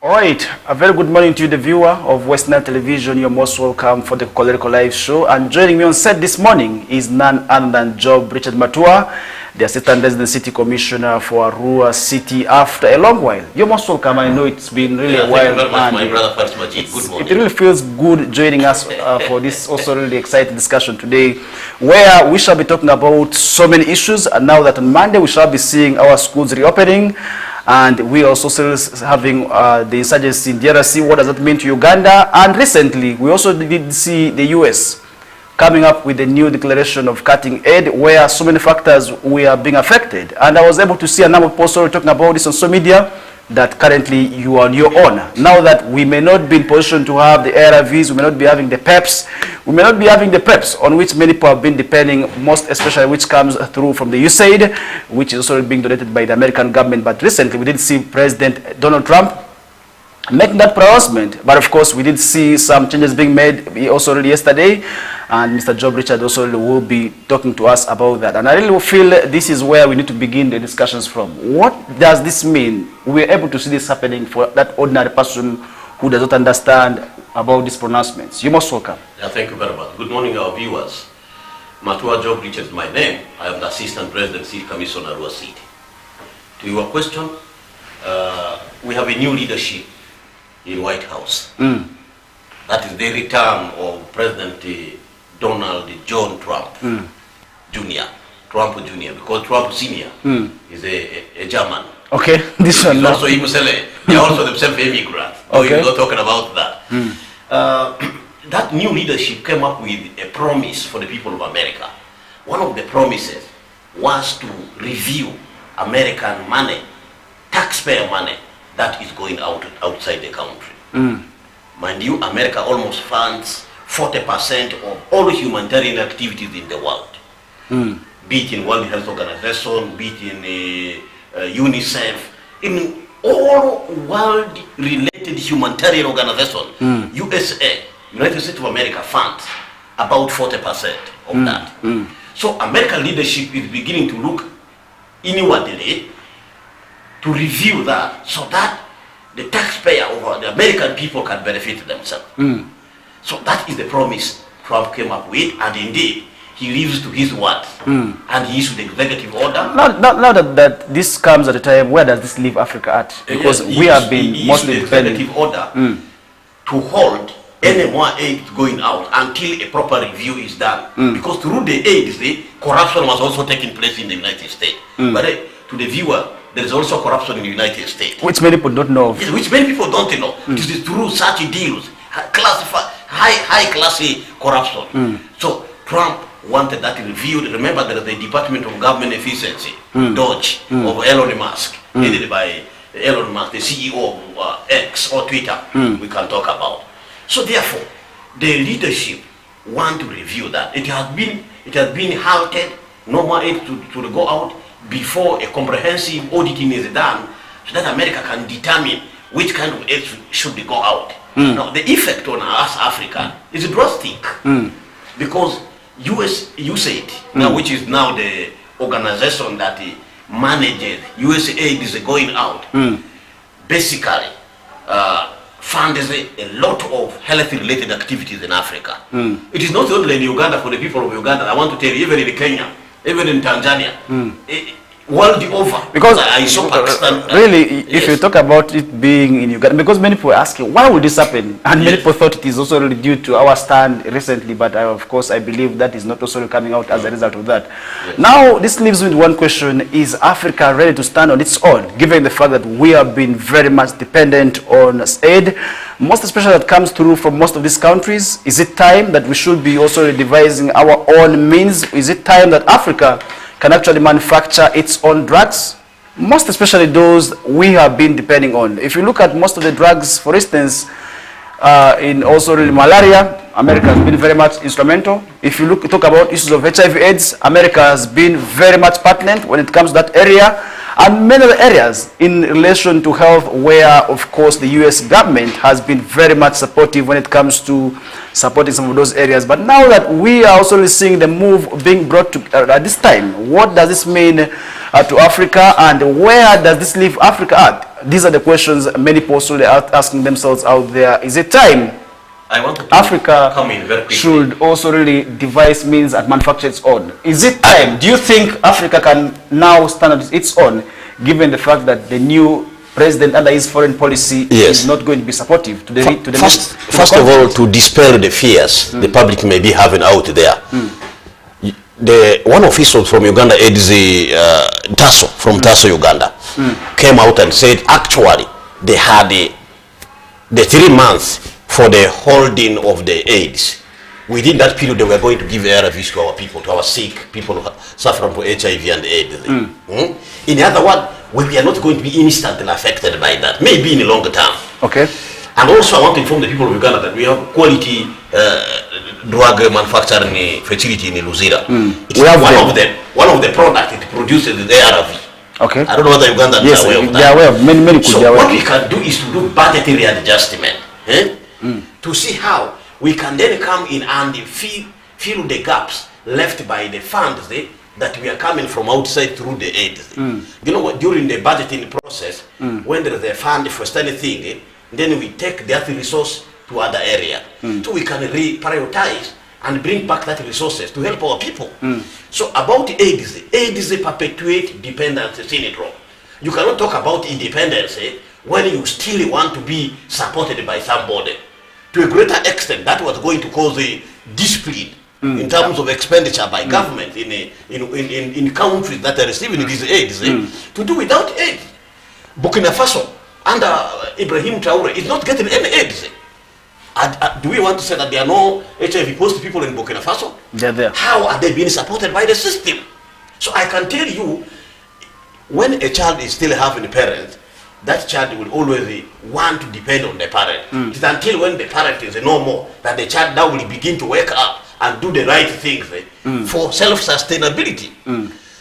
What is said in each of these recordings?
All right, a very good morning to you, the viewer of Western Television. You're most welcome for the KOKOLIRIKO live show. And joining me on set this morning is none other than Job Richard Matua, the Assistant Resident City Commissioner for Arua City after a long while. You're most welcome. I know it's been really a while. Thank you very much, my brother Faris Majid. Good morning. It really feels good joining us for this also really exciting discussion today, where we shall be talking about so many issues. And now that on Monday we shall be seeing our schools reopening. And we also still having the insurgency in DRC. What does that mean to Uganda? And recently, we also did see the US coming up with a new declaration of cutting aid, where so many factors we are being affected. And I was able to see a number of posts talking about this on social media, that currently you are on your own. Now that we may not be in position to have the ARVs, we may not be having the PEPs, we may not be having the PEPs on which many people have been depending, most especially which comes through from the USAID, which is also being donated by the American government. But recently we did see President Donald Trump making that pronouncement. But of course we did see some changes being made also already yesterday, and Mr. Job Richard also will be talking to us about that. And I really feel this is where we need to begin the discussions from. What does this mean? We're able to see this happening for that ordinary person who does not understand about these pronouncements. You're most welcome. Yeah, thank you very much. Good morning, our viewers. Matua Job Richard is my name. I am the Assistant President City Commissioner Arua City. To your question, we have a new leadership in White House. That is the return of President Donald John Trump Jr. Trump Jr. because Trump Sr. is a German. Okay, this one. He's also they are also themselves immigrants. Okay. We're not talking about that. That new leadership came up with a promise for the people of America. One of the promises was to review American money, taxpayer money, that is going outside the country. Mind you, America almost funds 40% of all humanitarian activities in the world. Be it in World Health Organization, be it in UNICEF, in all world-related humanitarian organizations, USA, United States of America, funds about 40% of that. So American leadership is beginning to look inwardly to review that, so that the taxpayer of the American people can benefit themselves. So that is the promise Trump came up with, and indeed he lives to his words, and he issued the executive order. Now that this comes at a time, where does this leave Africa at? Because yes, we have been mostly dependent. Executive order to hold any more aid going out until a proper review is done. Because through the aid, the corruption was also taking place in the United States. But to the viewer, there is also corruption in the United States. Which many people don't know of. Yes, which many people don't know. It is through such deals, high classy corruption. So Trump wanted that reviewed. Remember, there is the Department of Government Efficiency, DOGE, of Elon Musk, headed by Elon Musk, the CEO of X or Twitter, we can talk about. So therefore, the leadership want to review that. It has been halted, no more aid to go out before a comprehensive auditing is done, so that America can determine which kind of aid should go out. Now, the effect on us Africa is drastic, because USAID, now, which is now the organization that manages USAID is going out, basically funds a lot of health-related activities in Africa. It is not only in Uganda for the people of Uganda. I want to tell you, even in Kenya, even in Tanzania, world over. Because I saw Pakistan. Really, yes. if you talk about it being in Uganda, because many people are asking, why would this happen? And many people thought it is also really due to our stand recently, but of course I believe that is not also coming out as a result of that. Now, this leaves me with one question: is Africa ready to stand on its own, given the fact that we have been very much dependent on aid, most especially that comes through from most of these countries? Is it time that we should be also devising our own means? Is it time that Africa can actually manufacture its own drugs, most especially those we have been depending on? If you look at most of the drugs, for instance, in also really malaria, America has been very much instrumental. If you talk about issues of HIV/AIDS, America has been very much pertinent when it comes to that area. and many other areas in relation to health, where of course the US government has been very much supportive when it comes to supporting some of those areas. But now that we are also seeing the move being brought to at this time, what does this mean to Africa, and where does this leave Africa at? These are the questions many people are asking themselves out there. Is it time I want to Africa come in very quickly. should also really devise means and manufacture its own? Is it time? Do you think Africa can now stand on its own, given the fact that the new president under his foreign policy is not going to be supportive to the First of all, to dispel the fears the public may be having out there. One official from Uganda, Tasso, from Tasso, Uganda, came out and said actually they had the 3 months for the holding of the AIDS. Within that period, they were going to give ARVs to our people, to our sick people who suffer from HIV and AIDS. In other words, we are not going to be instantly affected by that, maybe in the longer term. Okay. And also I want to inform the people of Uganda that we have quality drug manufacturing facility in Luzira. It's one of the products it produces is ARV. Okay. I don't know whether Ugandans are aware of that. They are aware of many So what we can do is to do budgetary adjustment. To see how we can then come in and fill the gaps left by the funds that we are coming from outside through the aid. You know what, during the budgeting process, when there is a fund for anything, then we take that resource to other area. So we can reprioritize and bring back that resources to help our people. So about AIDS perpetuate dependence syndrome. You cannot talk about independence when you still want to be supported by somebody. To a greater extent, that was going to cause a discipline in terms of expenditure by government in countries that are receiving these aids to do without aid. Burkina Faso under Ibrahim Traore is not getting any aids. Do we want to say that there are no HIV positive people in Burkina Faso? They're there. How are they being supported by the system? So I can tell you, when a child is still having parents, that child will always want to depend on the parent. It's until when the parent is no more that the child now will begin to wake up and do the right things for self-sustainability.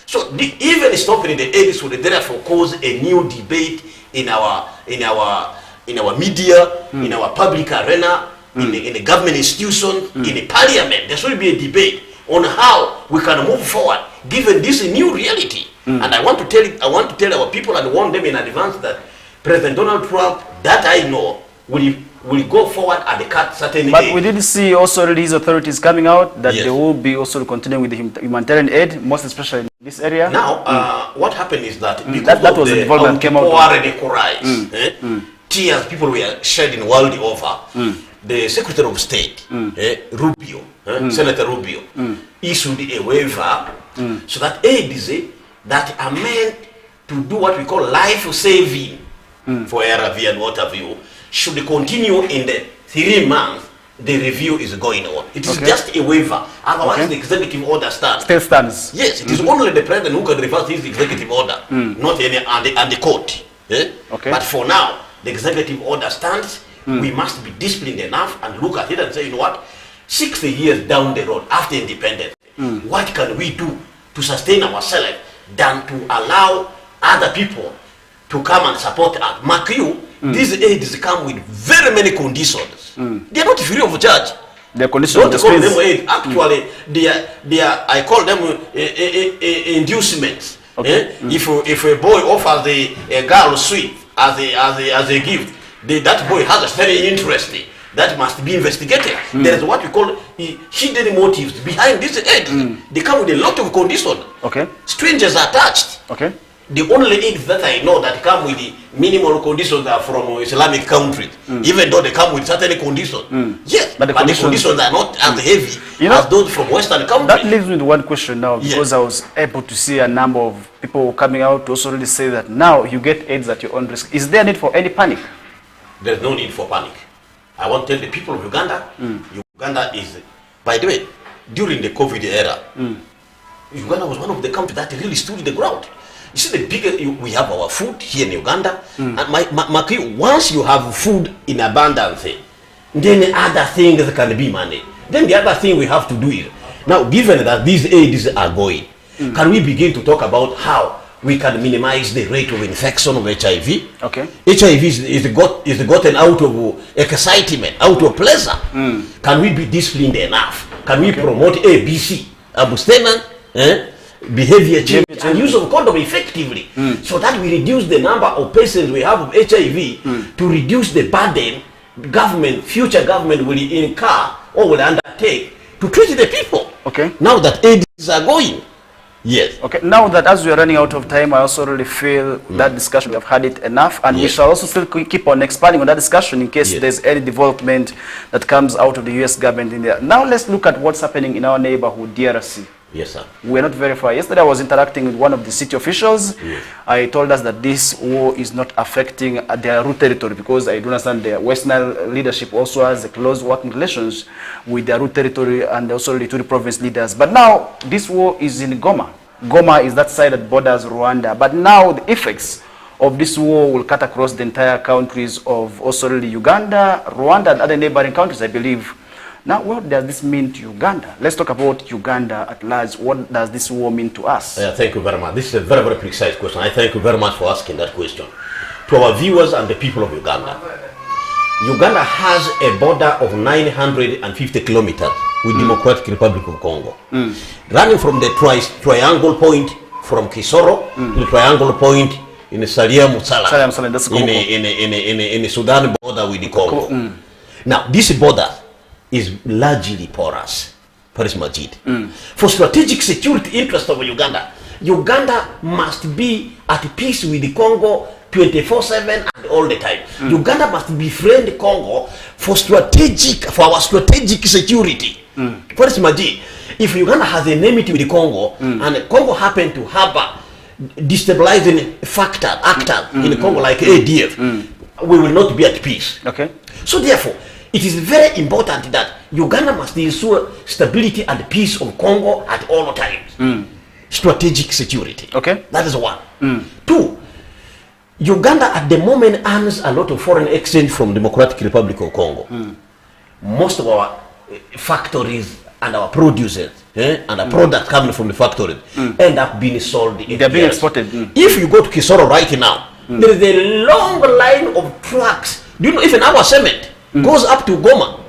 So even stopping the AIDS would therefore cause a new debate in our media, in our public arena, in the government institution, in the parliament. There should be a debate on how we can move forward given this new reality. And I want to tell our people and warn them in advance that President Donald Trump, that I know, will go forward and cut certain But aid. we did see also these authorities coming out that they will be also continuing with the humanitarian aid, most especially in this area. Now, what happened is that because that was the development came out. Tears people were shedding world over. The Secretary of State, Rubio, Senator Rubio, issued a waiver so that aids that are meant to do what we call life saving for ARV and what have you should continue in the 3 months the review is going on. It is just a waiver. Otherwise the executive order stands. Still stands. Yes, it is only the president who can reverse his executive order, not any and the court. But for now, the executive order stands. We must be disciplined enough and look at it and say, you know what, 60 years down the road after independence, what can we do to sustain ourselves than to allow other people to come and support us? Mark you, these aids come with very many conditions. They are not free of charge. The conditions don't call them aid. Actually, they are I call them inducements. If a boy offers a girl sweet as a gift, that boy has a very interest that must be investigated. There is what we call hidden motives behind this aids. They come with a lot of conditions. Strangers are touched. The only aids that I know that come with the minimal conditions are from Islamic countries, even though they come with certain conditions. Yes, but the conditions are not as heavy as those from Western countries. That leaves me to one question now, because I was able to see a number of people coming out to also really say that now you get aids at your own risk. Is there a need for any panic? There's no need for panic. I want to tell the people of Uganda, Uganda is, by the way, during the COVID era, Uganda was one of the countries that really stood the ground. You see, the bigger we have our food here in Uganda, and once you have food in abundance, then other things can be managed. Then the other thing we have to do is, now given that these aids are going, can we begin to talk about how we can minimize the rate of infection of HIV. Okay. HIV is gotten out of excitement, out of pleasure. Can we be disciplined enough? Can we promote ABC, abstinence, behavior change, and use of condom effectively, so that we reduce the number of patients we have of HIV, to reduce the burden future government will incur or will undertake to treat the people. Okay. Now that AIDS are going. Yes. Okay. Now that as we are running out of time, I also really feel that discussion, we have had it enough, and we shall also still keep on expanding on that discussion in case there's any development that comes out of the US government in there. Now let's look at what's happening in our neighborhood, DRC. Yes, sir. We're not very far. Yesterday I was interacting with one of the city officials. I told us that this war is not affecting their root territory, because I do understand the Western leadership also has a close working relations with their root territory and also the Ituri province leaders. But now this war is in Goma. Goma is that side that borders Rwanda. But now the effects of this war will cut across the entire countries of also really Uganda, Rwanda, and other neighboring countries, I believe. Now, what does this mean to Uganda? Let's talk about Uganda at large. What does this war mean to us? Thank you very much. This is a very, very precise question. I thank you very much for asking that question. To our viewers and the people of Uganda, Uganda has a border of 950 kilometers with Democratic Republic of Congo. Running from the triangle point from Kisoro to the triangle point in the Salia Musala, in the Sudan border with the Congo. Now, this border is largely porous, Paris Majid. For strategic security interest of Uganda, Uganda must be at peace with the Congo 24/7 and all the time. Uganda must befriend Congo for our strategic security. Paris Majid, if Uganda has an enmity with the Congo, and Congo happen to harbor destabilizing actor in the Congo like ADF, we will not be at peace. Okay. So therefore, it is very important that Uganda must ensure stability and peace of Congo at all times. Strategic security. Okay. That is one. Two, Uganda at the moment earns a lot of foreign exchange from Democratic Republic of Congo. Most of our factories and our producers and our products coming from the factories end up being sold. They're being exported. If you go to Kisoro right now, there is a long line of trucks. Do you know even our cement goes up to Goma?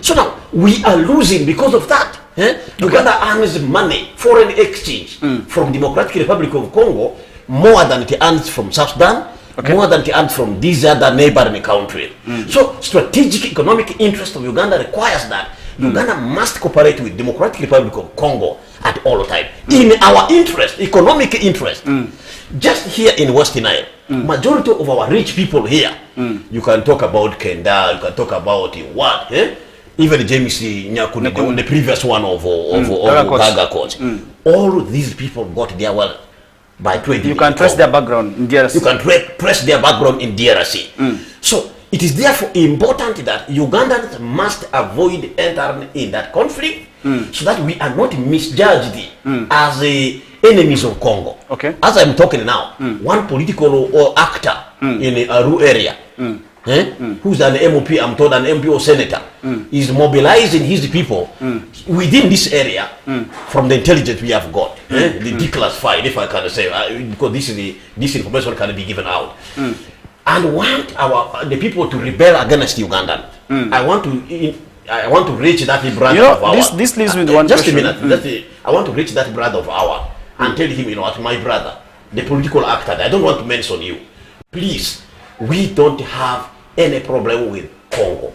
So now we are losing because of that. Uganda earns money, foreign exchange from Democratic Republic of Congo, more than it earns from South Sudan, more than it earns from these other neighboring countries. So strategic economic interest of Uganda requires that Uganda must cooperate with Democratic Republic of Congo at all times. In our interest, economic interest. Just here in West Nile, majority of our rich people here, you can talk about Kenda, you can talk about what, even James Nyakuni, the previous one of Gaga Coach. All these people got their wealth by trading. You can trace their background in DRC. You can trace their background in DRC. So it is therefore important that Ugandans must avoid entering in that conflict, so that we are not misjudged as enemies of Congo. Okay. As I'm talking now, one political actor in Aru area, who's an MP, I'm told an MP or senator, is mobilizing his people within this area from the intelligence we have got, the declassified, if I can say, because this information can be given out, and want the people to rebel against Uganda. I want to reach that brother of ours. This leaves me with one question. Just a minute. I want to reach that brother of ours and tell him, what, my brother, the political actor, I don't want to mention you. Please, we don't have any problem with Congo.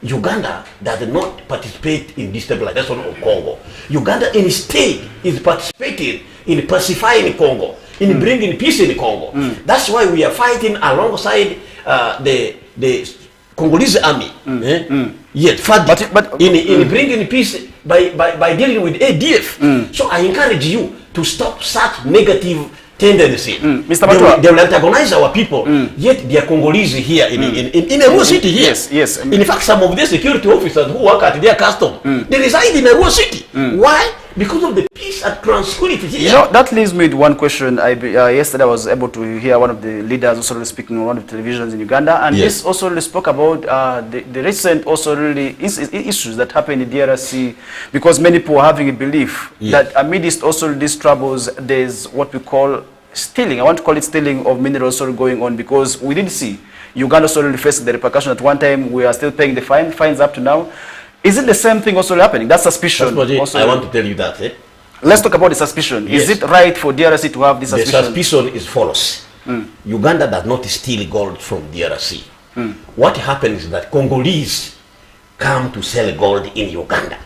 Uganda does not participate in destabilization of Congo. Uganda instead is participating in pacifying Congo, in bringing peace in Congo. That's why we are fighting alongside the Congolese army. Yet, but in bringing peace by dealing with ADF. So I encourage you to stop such negative tendency. Mr. Matua, they will antagonize our people, yet they are Congolese here in Arua City here. Yes. In fact, some of the security officers who work at their custom, they reside in Arua City. Why? Because of the peace and tranquility here. You know, that leaves me with one question. Yesterday I was able to hear one of the leaders also speaking on one of the televisions in Uganda, and this also really spoke about the recent also really issues that happened in DRC, because many people are having a belief that amidst also these troubles, there's what we call stealing, I want to call it stealing of minerals also going on, because we did see Uganda also faced the repercussion at one time. We are still paying the fines up to now. Is it the same thing also happening? That suspicion. I want to tell you that. Let's talk about the suspicion. Yes. Is it right for DRC to have this suspicion? The suspicion is false. Uganda does not steal gold from DRC. What happens is that Congolese come to sell gold in Uganda.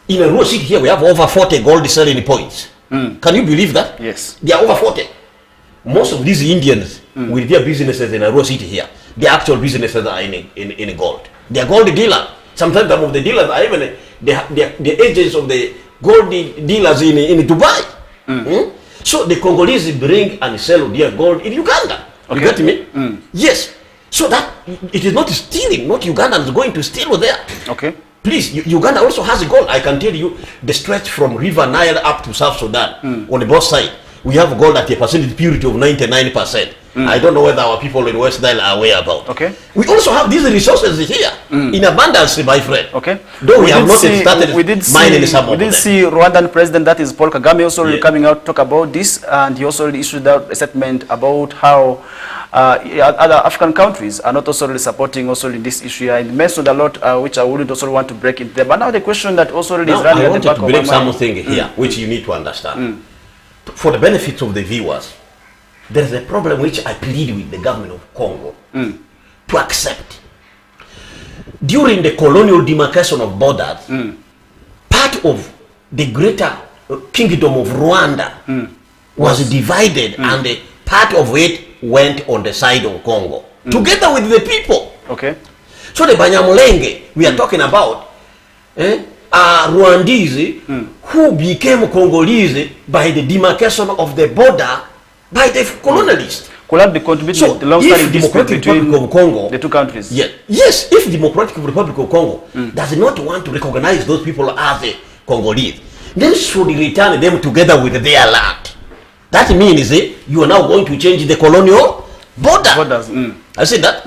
In a rural city here, we have over 40 gold selling points. Can you believe that? Yes. There are over 40. Most of these Indians with their businesses in a rural city here, their actual businesses are in gold. They are gold dealers. Sometimes some of the dealers are even the agents of the gold dealers in Dubai. So the Congolese bring and sell their gold in Uganda. Okay. You get me? Yes. So that it is not stealing, not Ugandans going to steal there. Okay. Please, Uganda also has gold. I can tell you the stretch from River Nile up to South Sudan on the both sides. We have gold at a percentage purity of 99%. I don't know whether our people in West Nile are aware about. Okay. We also have these resources here in abundance, my friend. Okay. Though we have not started mining some of them. We did see Rwandan President, that is Paul Kagame, also coming out to talk about this, and he also issued out a statement about how other African countries are not also really supporting also in this issue. And mentioned a lot, which I wouldn't also want to break into there. But now the question that also really is running at the back of my mind. I want to break something here, which you need to understand. For the benefits of the viewers, there is a problem which I plead with the government of Congo to accept. During the colonial demarcation of borders, part of the greater kingdom of Rwanda was divided, and a part of it went on the side of Congo, together with the people. Okay. So the Banyamulenge we are talking about are Rwandese who became Congolese by the demarcation of the border by the colonialists. Could that be contributed to the long-standing dispute between of Congo, the two countries? Yes, if the Democratic Republic of Congo does not want to recognize those people as a Congolese, then should return them together with their land. That means you are now going to change the colonial borders. I said that.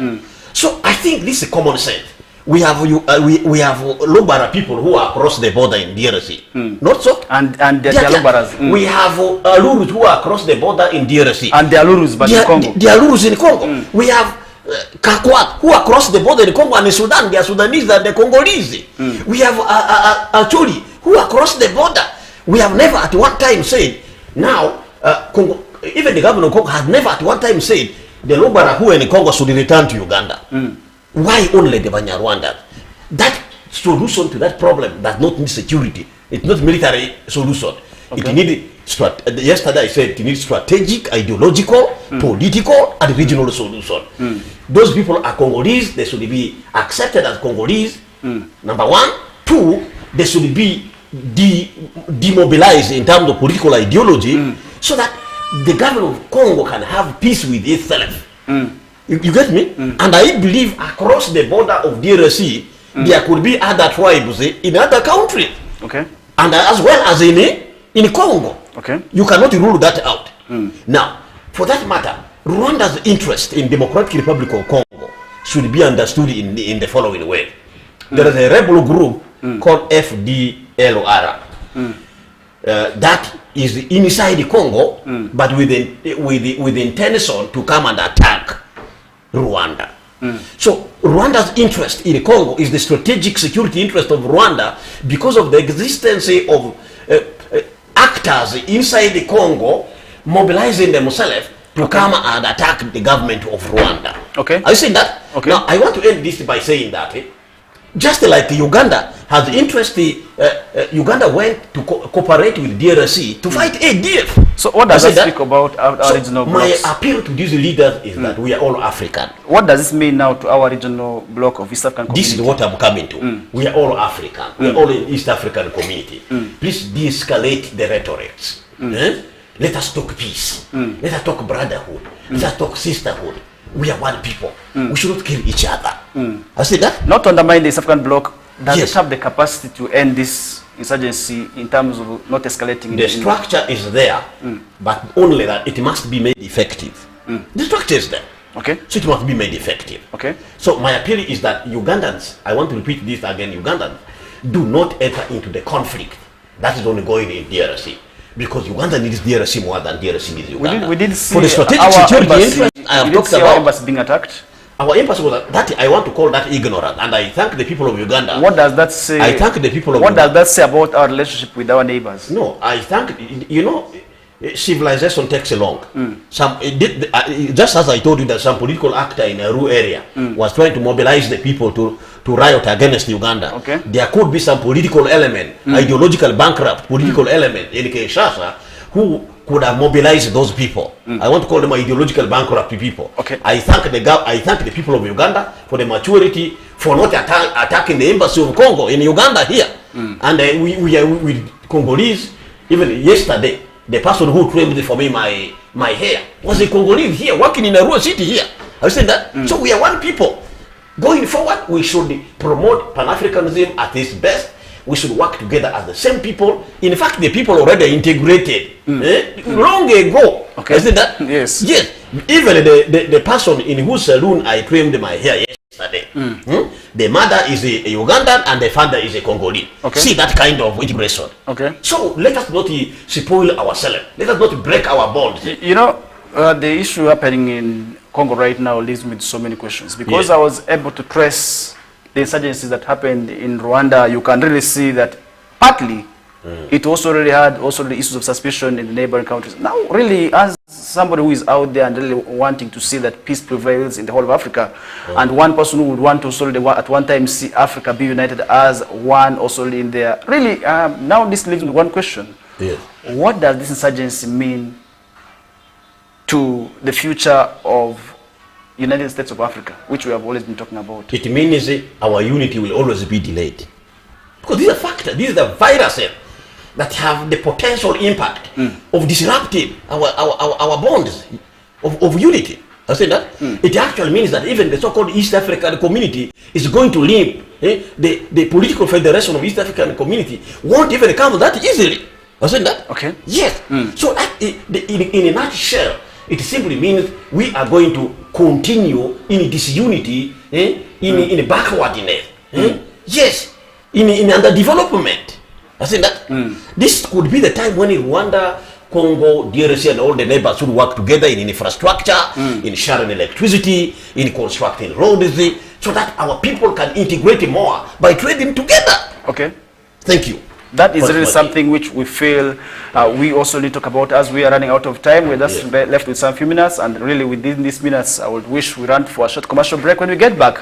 So I think this is common sense. We have Lubara people who are across the border in DRC. Not so? And they are Lubaras. We have Alurus who are across the border in DRC. And they are Alurus, but in Congo. They are Alurus in Congo. We have Kakwat who are across the border in Congo and in Sudan. They are Sudanese and the Congolese. We have Acholi who are across the border. We have never at one time said, now, Congo, even the government of Congo has never at one time said the Lubara who are in Congo should return to Uganda. Why only the Banyarwanda? That solution to that problem does not need security. It's not military solution. Okay. It needs, yesterday I said it needs strategic, ideological, political, and regional solution. Those people are Congolese. They should be accepted as Congolese. Number one. Two, they should be demobilized in terms of political ideology, so that the government of Congo can have peace with itself. You get me? And I believe across the border of DRC, there could be other tribes in other countries. Okay. And as well as in Congo. Okay. You cannot rule that out. Now, for that matter, Rwanda's interest in Democratic Republic of Congo should be understood in the following way. There is a rebel group called FDLR. That is inside Congo, but with the intention to come and attack Rwanda. So Rwanda's interest in Congo is the strategic security interest of Rwanda because of the existence of actors inside the Congo mobilizing themselves to come and attack the government of Rwanda. Okay. Are you saying that? Okay. Now I want to end this by saying that just like Uganda has interest, Uganda went to cooperate with DRC to fight ADF. So what does that speak about our regional blocks? My appeal to these leaders is that we are all African. What does this mean now to our regional block of East African community? This is what I'm coming to. We are all African. We are all in East African community. Please de-escalate the rhetorics. Let us talk peace. Let us talk brotherhood. Let us talk sisterhood. We are one people. We should not kill each other. I said that? Not to undermine the East African bloc. Does it have the capacity to end this insurgency in terms of not escalating? The structure is there, but only that it must be made effective. The structure is there. Okay. So it must be made effective. Okay. So my appeal is that Ugandans, I want to repeat this again, Ugandans, do not enter into the conflict that is ongoing in DRC. because Uganda needs DRC more than DRC needs Uganda. We did see for the strategic our security embassy, interest I have we did talked see our about. embassy being attacked. Our embassy was that I want to call that ignorant, and I thank the people of Uganda. What does that say? I thank the people of What Uganda. does that say about our relationship with our neighbors? No, I thank, you know, civilization takes a long. Just as I told you that some political actor in a rural area was trying to mobilize the people to riot against Uganda. Okay. There could be some political element, ideological bankrupt political element in Kinshasa who could have mobilized those people. I want to call them ideological bankrupt people. Okay. I thank the people of Uganda for the maturity, for not attacking the embassy of Congo in Uganda here. And we are with Congolese. Even yesterday, the person who trimmed for me my hair was a Congolese here, working in a rural city here. I said that. So we are one people. Going forward, we should promote Pan-Africanism at its best. We should work together as the same people. In fact, the people already integrated long ago. Okay. I said that. Yes. Yes. Even the person in whose saloon I trimmed my hair yesterday, the mother is a Ugandan and the father is a Congolese. Okay. See that kind of integration. Okay. So let us not spoil ourselves. Let us not break our bonds. You know, the issue happening in Congo right now leaves me with so many questions. Because Yeah. I was able to trace the insurgencies that happened in Rwanda, you can really see that partly it also really had also the issues of suspicion in the neighboring countries. Now, really, as somebody who is out there and really wanting to see that peace prevails in the whole of Africa, and one person who would want to also at one time see Africa be united as one also in there, really, now this leaves me with one question. Yes. What does this insurgency mean to the future of United States of Africa, which we have always been talking about? It means our unity will always be delayed. Because these are factors, these are viruses that have the potential impact of disrupting our bonds of unity. I say that. It actually means that even the so-called East African community is going to limp. The political federation of East African community won't even come that easily. I said that. Okay. Yes. So that, in a nutshell, it simply means we are going to continue in disunity, in backwardness. Yes, in underdevelopment. I said that. This could be the time when Rwanda, Congo, DRC, and all the neighbors should work together in infrastructure, in sharing electricity, in constructing roads, so that our people can integrate more by trading together. Okay. Thank you. That is really something which we feel we also need to talk about as we are running out of time. We're just left with some few minutes, and really within these minutes, I would wish we run for a short commercial break. When we get back,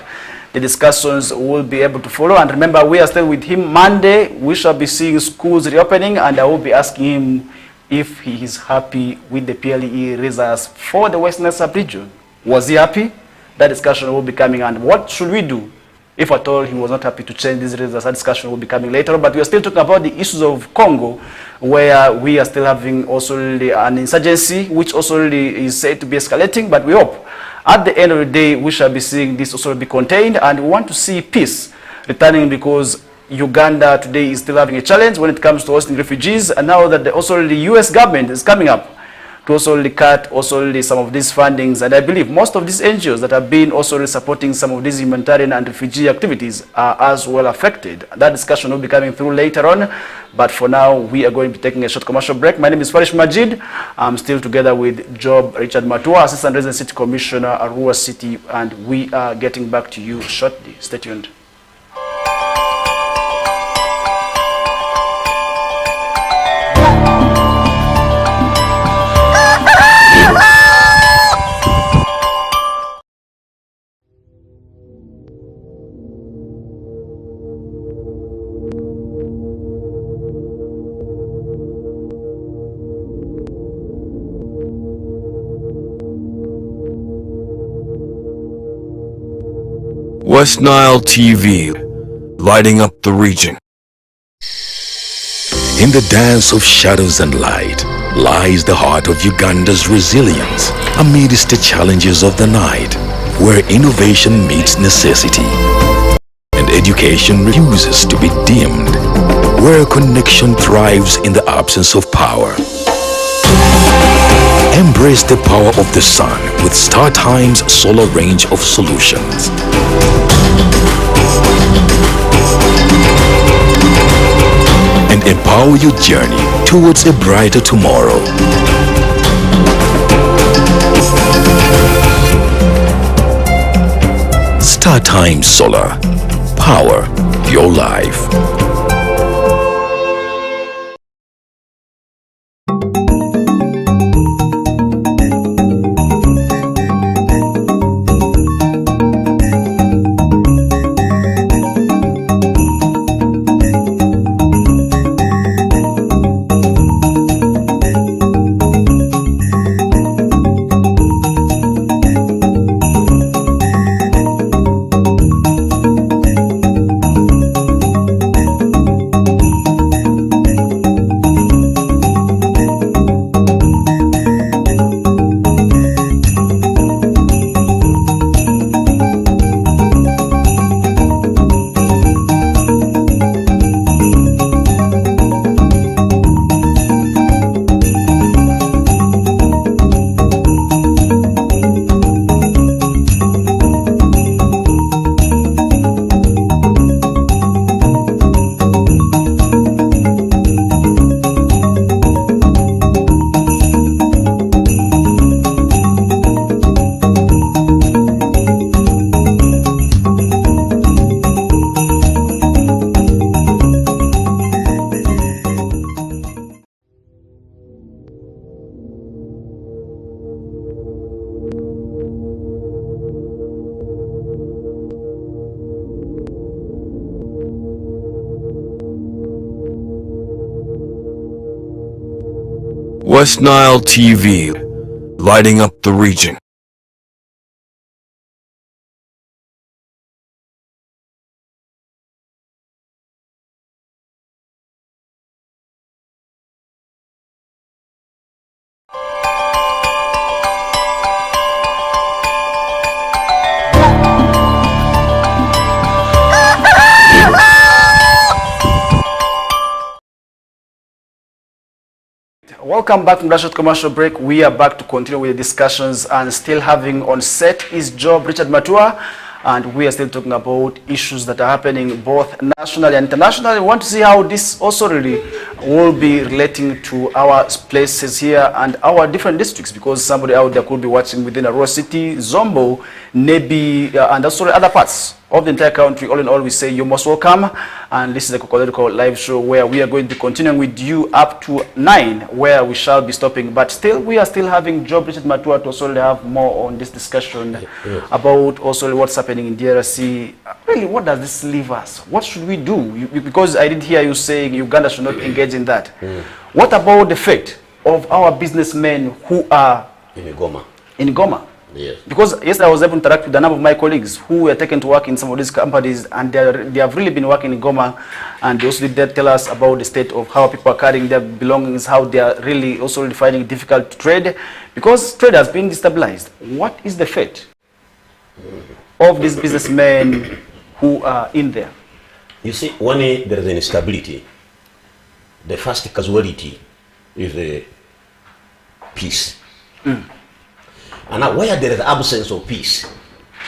the discussions will be able to follow. And remember, we are still with him Monday. We shall be seeing schools reopening, and I will be asking him if he is happy with the PLE results for the Western sub-region. Was he happy? That discussion will be coming. And what should we do if at all he was not happy to change these results? That discussion will be coming later on. But we are still talking about the issues of Congo, where we are still having also an insurgency, which also is said to be escalating. But we hope at the end of the day, we shall be seeing this also be contained. And we want to see peace returning, because Uganda today is still having a challenge when it comes to hosting refugees. And now that also the US government is coming up to also cut also some of these fundings. And I believe most of these NGOs that have been also supporting some of these humanitarian and refugee activities are as well affected. That discussion will be coming through later on. But for now, we are going to be taking a short commercial break. My name is Farish Majid. I'm still together with Job Richard Matua, Assistant Resident City Commissioner, Arua City, and we are getting back to you shortly. Stay tuned. West Nile TV, lighting up the region. In the dance of shadows and light lies the heart of Uganda's resilience amidst the challenges of the night, where innovation meets necessity and education refuses to be dimmed, where connection thrives in the absence of power. Embrace the power of the sun with StarTime's solar range of solutions. And empower your journey towards a brighter tomorrow. StarTimes Solar. Power your life. West Nile TV, lighting up the region. Welcome back from that short commercial break. We are back to continue with the discussions, and still having on set is Job Richard Matua, and we are still talking about issues that are happening both nationally and internationally. We want to see how this also really will be relating to our places here and our different districts, because somebody out there could be watching within Arua City, Zombo, Nebi, and also other parts of the entire country. All in all, we say you're most welcome, and this is the KOKOLIRIKO live show where we are going to be continuing with you up to 9, where we shall be stopping. But still, we are still having Job Richard Matua to also have more on this discussion about also what's happening in DRC. Really, what does this leave us? What should we do? Because I did hear you saying Uganda should not engage in that. What about the fate of our businessmen who are In Goma. in Goma? Yes. Because yesterday I was able to interact with a number of my colleagues who were taken to work in some of these companies, and they have really been working in Goma, and they also did tell us about the state of how people are carrying their belongings, how they are really also finding it difficult to trade, because trade has been destabilized. What is the fate of these businessmen who are in there? You see, when there is an instability, the first casualty is the peace. And now, where there is absence of peace,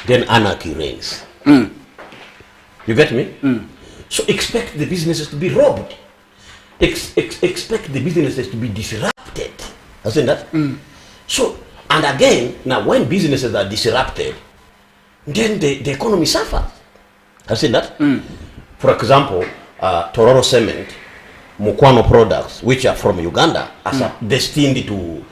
then anarchy reigns. You get me? So expect the businesses to be robbed. Expect the businesses to be disrupted. I've seen that. So, and again, now when businesses are disrupted, then the economy suffers. I've seen that. For example, Tororo Cement, Mukwano products, which are from Uganda, are destined to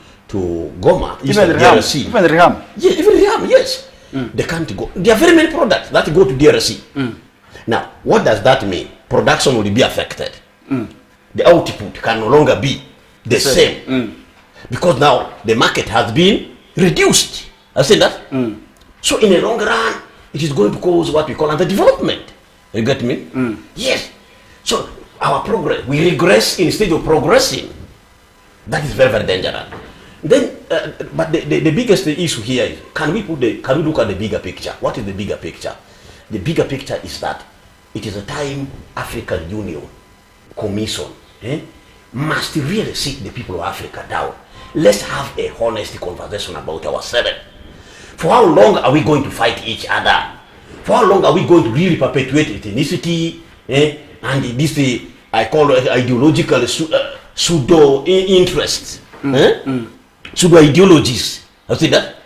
Goma, Even DRC. Even Riham. Yeah, even Riham, yes. They can't go. There are very many products that go to DRC. Now, what does that mean? Production will be affected. The output can no longer be the same. Because now the market has been reduced. I said that. So in the long run, it is going to cause what we call underdevelopment. You get me? Yes. So our progress, we regress instead of progressing. That is very, very dangerous. Then, but the biggest issue here is, can we look at the bigger picture? What is the bigger picture? The bigger picture is that it is a time African Union Commission must really sit the people of Africa down. Let's have a honest conversation about ourselves. For how long are we going to fight each other? For how long are we going to really perpetuate ethnicity and this I call it ideological pseudo interests, pseudo ideologies. I see that.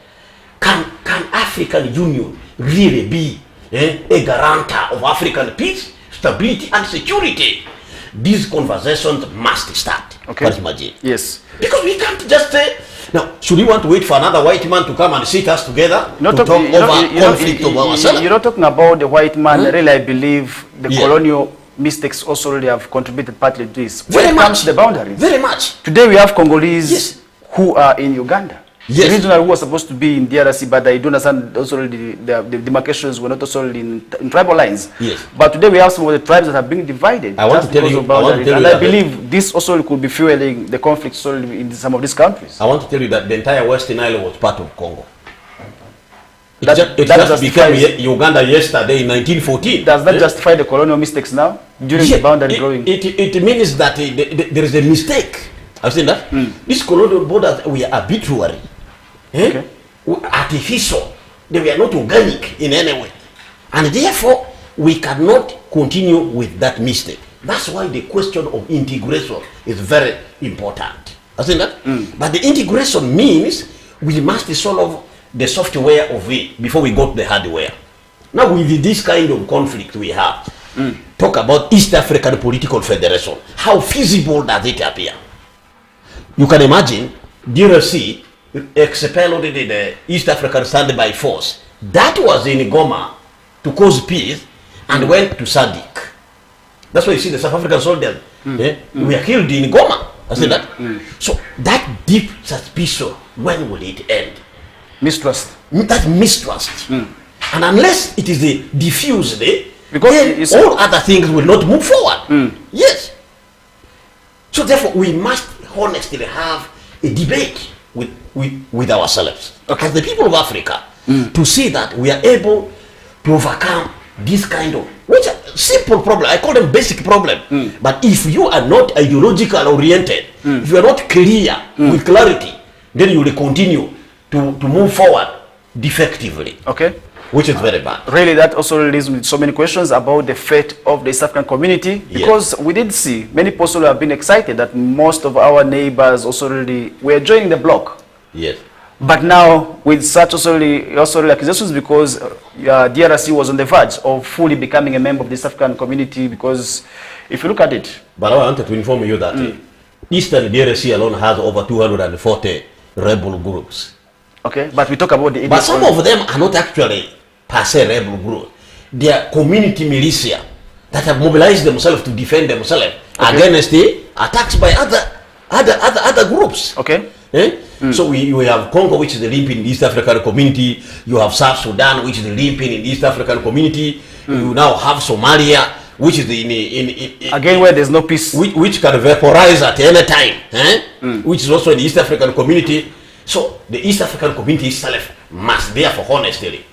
Can African Union really be a guarantor of African peace, stability, and security? These conversations must start. Okay. What is Maji? Yes. Because we can't just say, now, should we want to wait for another white man to come and sit us together to talk over conflict of ourselves? You're not talking about the white man. Really, I believe the colonial mistakes also really have contributed partly to this. When it comes to the boundaries. Very much. Today we have Congolese who are in Uganda. Yes. The regional who was supposed to be in DRC, but I do understand also the demarcations were not also in tribal lines. Yes. But today we have some of the tribes that have been divided. I want to tell you, and I believe this also could be fueling the conflicts in some of these countries. I want to tell you that the entire Western Nile was part of Congo. It That just became Uganda yesterday in 1914. Does that justify the colonial mistakes now during the boundary drawing? It means that there is a mistake. I've seen that. These colonial borders were arbitrary, artificial. They were not organic in any way, and therefore we cannot continue with that mistake. That's why the question of integration is very important. I've seen that. But the integration means we must solve the software of it before we go to the hardware. Now with this kind of conflict we have, talk about East African Political Federation. How feasible does it appear? You can imagine DRC expelled the East African Standby Force. That was in Goma to cause peace and went to SADC. That's why you see the South African soldiers were killed in Goma. I said that. So that deep suspicion, when will it end? Mistrust. That mistrust. And unless it is diffused, because then all other things will not move forward. Yes. So therefore, we must honestly have a debate with ourselves, as the people of Africa, to see that we are able to overcome this kind of, which are simple problem. I call them basic problem. But if you are not ideological oriented, if you are not clear with clarity, then you will continue to move forward defectively. Okay. Which is very bad. Really, that also leaves with so many questions about the fate of the East African community, because we did see many people have been excited that most of our neighbors also really were joining the bloc. Yes. But now, with such also accusations, because DRC was on the verge of fully becoming a member of the East African community, because if you look at it. But I wanted to inform you that Eastern DRC alone has over 240 rebel groups. Okay, but we talk about the... But some of them are not actually per se rebel groups. They are community militia that have mobilized themselves to defend themselves against the attacks by other groups. Okay. So you have Congo, which is the limping in the East African community. You have South Sudan, which is the limping in the East African community. You now have Somalia, which is in again where there's no peace, which can vaporize at any time, which is also in the East African community. So the East African community itself must therefore honestly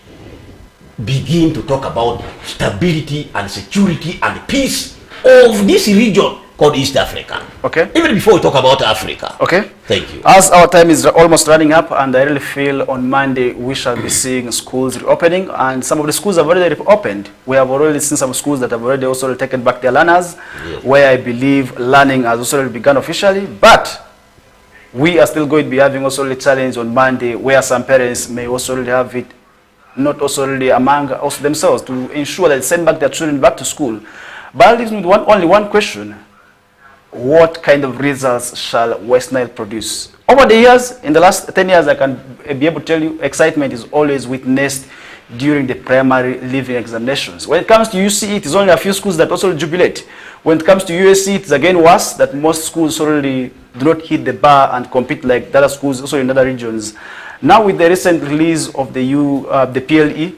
begin to talk about stability and security and peace of this region called East Africa. Okay. Even before we talk about Africa. Okay. Thank you. As our time is almost running up, and I really feel on Monday we shall be seeing schools reopening, and some of the schools have already reopened. We have already seen some schools that have already also taken back their learners, where I believe learning has also begun officially, but we are still going to be having also a challenge on Monday, where some parents may also really have it, not also really among also themselves, to ensure that they send back their children back to school. But that leaves me with only one question. What kind of results shall West Nile produce? Over the years, in the last 10 years, I can be able to tell you, excitement is always witnessed during the primary leaving examinations. When it comes to UCE, it is only a few schools that also jubilate. When it comes to USC, it's again worse, that most schools already do not hit the bar and compete like the other schools also in other regions. Now with the recent release of the PLE,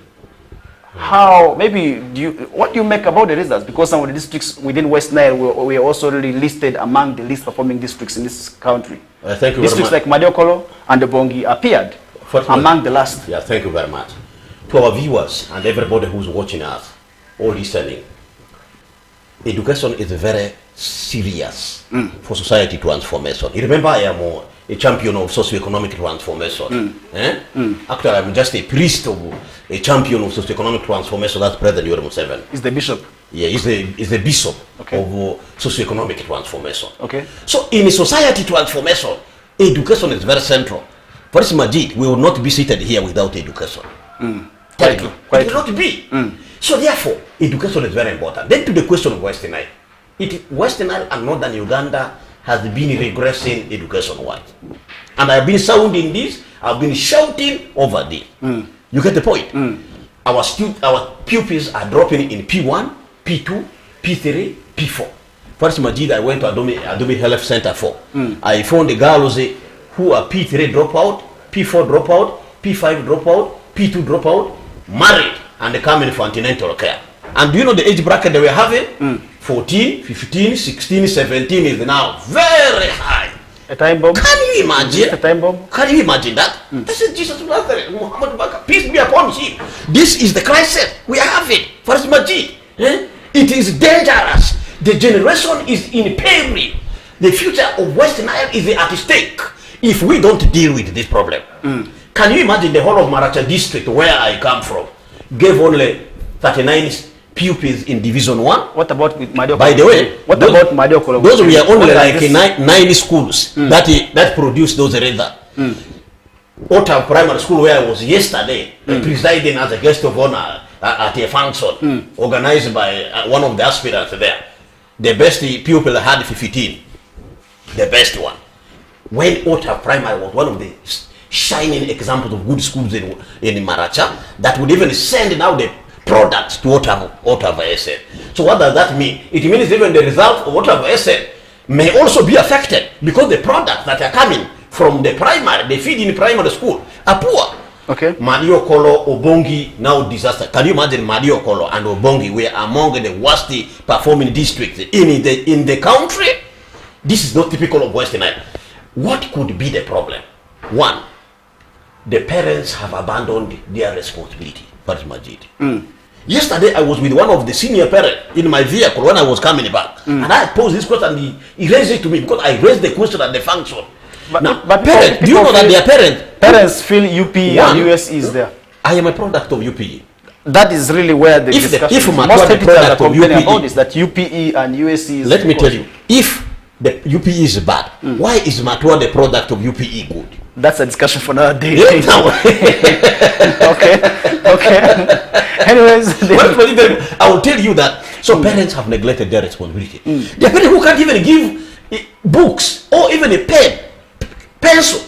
what do you make about the results? Because some of the districts within West Nile were also really listed among the least performing districts in this country. Thank you districts very much. like Madiokolo and Bongi appeared among the last. Yeah, thank you very much. To our viewers and everybody who's watching us or listening, education is very serious for society transformation. You remember, I am a champion of socio-economic transformation. Actually, I'm just a priest of a champion of socio-economic transformation. That's President Yoweri Museveni. Is the bishop. Yeah, is the bishop Okay. of socioeconomic transformation. Okay. So in society transformation, education is very central. For instance, Majid, we will not be seated here without education. Tell you, Quite it will not be. So therefore, education is very important. Then to the question of Western Nile. Western Nile and Northern Uganda has been regressing education-wise. And I've been sounding this, I've been shouting over this. You get the point? Our pupils are dropping in P1, P2, P3, P4. First Majid, I went to Adobe Health Center 4. I found the girls who are P3 dropout, P4 dropout, P5 dropout, P2 dropout, married, and they come in for antenatal care. And do you know the age bracket they were having? 14, 15, 16, 17 is now very high. A time bomb? Can you imagine? A time bomb? Can you imagine that? This is Jesus of Nazareth, Muhammad Bakr, peace be upon him. This is the crisis we are having. First Majid, it is dangerous. The generation is in peril. The future of West Nile is at stake if we don't deal with this problem. Can you imagine the whole of Maracha district, where I come from, gave only 39 pupils in Division 1? What about with Madio? By the way, what about Madio? Those were only like 9 schools that produced those results. Ottawa Primary School, where I was yesterday, presiding as a guest of honor at a function organized by one of the aspirants there. The best pupil had 15. The best one. When Ottawa Primary was one of the shining examples of good schools in Maracha, that would even send now the products to Ottawa SM. So what does that mean? It means even the result of Ottawa SM may also be affected because the products that are coming from the primary, they feed in primary school, are poor. Okay. Madio Kolo, Obongi, now disaster. Can you imagine Madio Kolo and Obongi were among the worst performing districts in the country? This is not typical of Western Nile. What could be the problem? One, the parents have abandoned their responsibility. But Majid. Yesterday I was with one of the senior parents in my vehicle when I was coming back, and I posed this question and he raised it to me because I raised the question at the function. But parents, do you know that their parents feel UPE and USE is there? I am a product of UPE. That is really where the discussion is. Most people are complaining about is that UPE and USE is. Let me tell you, if the UPE is bad, why is Matua the product of UPE good? That's a discussion for another day. Okay. Anyways, I will tell you that. So parents have neglected their responsibility. There are parents who can't even give books or even a pencil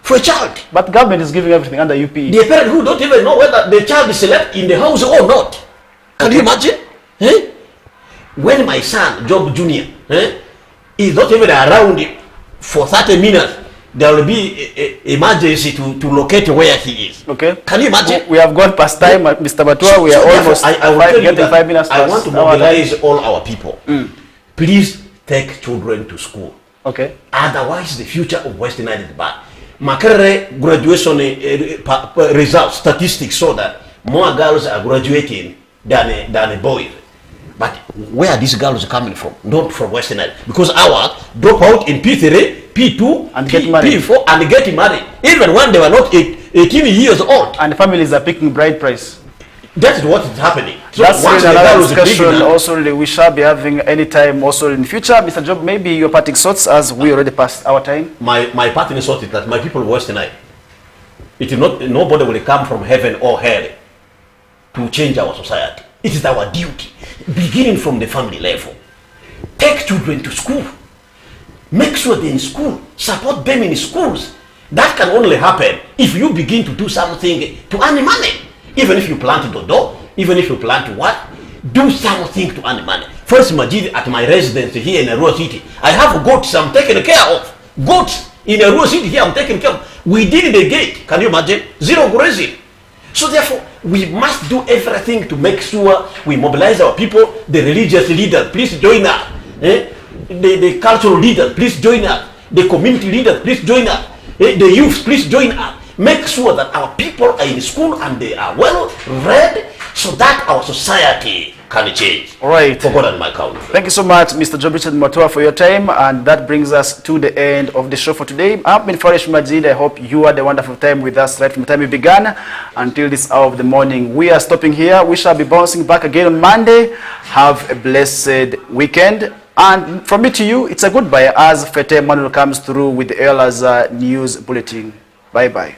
for a child. But government is giving everything under UPE. There are parents who don't even know whether the child is left in the house or not. Can you imagine? When my son, Job Jr., is not even around for 30 minutes, there will be an emergency to locate where he is. Okay. Can you imagine? We have gone past time, Mr. Batua. We are almost getting 5 minutes past. I want to mobilize all our people. Please take children to school. Okay. Otherwise, the future of Western Nile is bad. Makere graduation results, statistics show that more girls are graduating than boys. But where are these girls coming from? Not from Western Nile. Because our drop out in P3, P2, and get married. P4, and get married. Even when they were not 18 years old. And families are picking bride price. That is what is happening. So that's once another discussion also we shall be having any time also in future. Mr. Job, maybe your parting thoughts as we already passed our time. My parting thought is that my people of Western Nile, it is not, nobody will come from heaven or hell to change our society. It is our duty, beginning from the family level. Take children to school. Make sure they're in school. Support them in schools. That can only happen if you begin to do something to earn money. Even if you plant dodo, even if you plant what, do something to earn money. First, Majid, at my residence here in a rural city, I have goats I'm taking care of. Goats in a rural city here I'm taking care of. We did the gate. Can you imagine? Zero grazing. So therefore, we must do everything to make sure we mobilize our people, the religious leaders, please join us. The cultural leaders, please join us. The community leaders, please join us. The youth, please join us. Make sure that our people are in school and they are well read so that our society can change. All right. For God and my country. Thank you so much, Mr. Job Richard Matua, for your time. And that brings us to the end of the show for today. I've been Farish Majid. I hope you had a wonderful time with us right from the time we began until this hour of the morning. We are stopping here. We shall be bouncing back again on Monday. Have a blessed weekend. And from me to you, it's a goodbye as Fete Manuel comes through with the Earl's News Bulletin. Bye-bye.